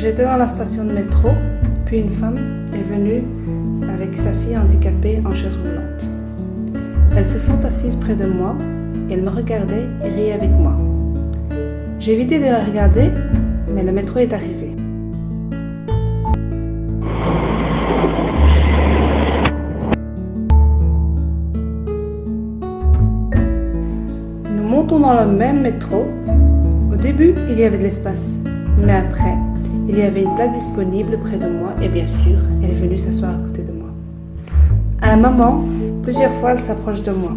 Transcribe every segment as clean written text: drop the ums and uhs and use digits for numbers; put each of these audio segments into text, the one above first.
J'étais dans la station de métro, puis une femme est venue avec sa fille handicapée en chaise roulante. Elles se sont assises près de moi, et elles me regardaient et riaient avec moi. J'ai évité de la regarder, mais le métro est arrivé. Nous montons dans le même métro. Au début, il y avait de l'espace, mais après, il y avait une place disponible près de moi et bien sûr, elle est venue s'asseoir à côté de moi. À un moment, plusieurs fois, elle s'approche de moi.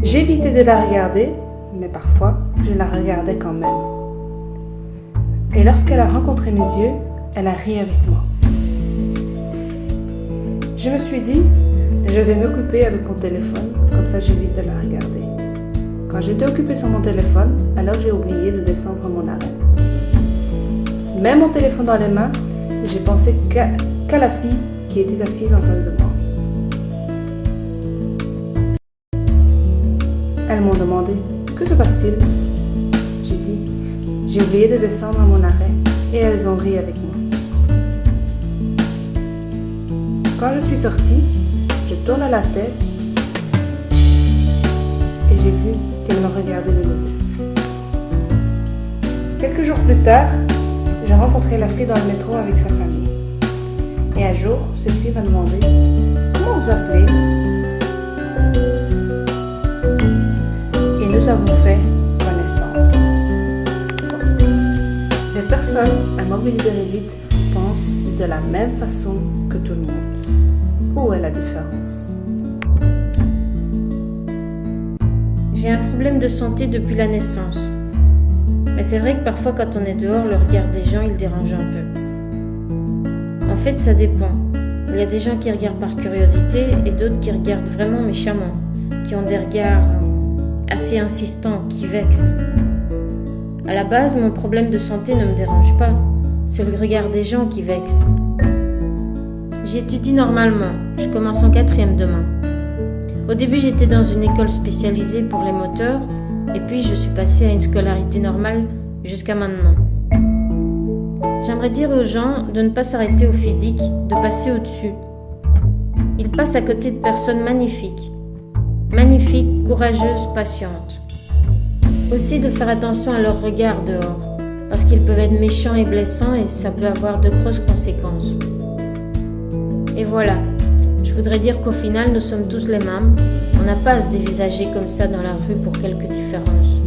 J'ai évité de la regarder, mais parfois, je la regardais quand même. Et lorsqu'elle a rencontré mes yeux, elle a ri avec moi. Je me suis dit, je vais m'occuper avec mon téléphone, comme ça j'évite de la regarder. Quand j'étais occupée sur mon téléphone, alors j'ai oublié de descendre à mon arrêt. Même mon téléphone dans les mains, j'ai pensé qu'à la fille qui était assise en face de moi. Elles m'ont demandé « Que se passe-t-il » J'ai dit « J'ai oublié de descendre à mon arrêt » et elles ont ri avec moi. Quand je suis sortie, je tourne la tête et j'ai vu qu'elles me regardaient de nouveau. Quelques jours plus tard, j'ai rencontré la fille dans le métro avec sa famille. Et un jour, cette fille m'a demandé « Comment vous appelez ?» Et nous avons fait connaissance. Les personnes à mobilité réduite pensent de la même façon que tout le monde. Où est la différence? J'ai un problème de santé depuis la naissance. Mais c'est vrai que parfois quand on est dehors, le regard des gens, il dérange un peu. En fait, ça dépend. Il y a des gens qui regardent par curiosité et d'autres qui regardent vraiment méchamment, qui ont des regards assez insistants, qui vexent. À la base, mon problème de santé ne me dérange pas. C'est le regard des gens qui vexe. J'étudie normalement. Je commence en 4e demain. Au début, j'étais dans une école spécialisée pour les moteurs. Et puis, je suis passée à une scolarité normale jusqu'à maintenant. J'aimerais dire aux gens de ne pas s'arrêter au physique, de passer au-dessus. Ils passent à côté de personnes magnifiques. Magnifiques, courageuses, patientes. Aussi de faire attention à leur regard dehors, parce qu'ils peuvent être méchants et blessants et ça peut avoir de grosses conséquences. Et voilà, je voudrais dire qu'au final, nous sommes tous les mêmes. On n'a pas à se dévisager comme ça dans la rue pour quelques différences.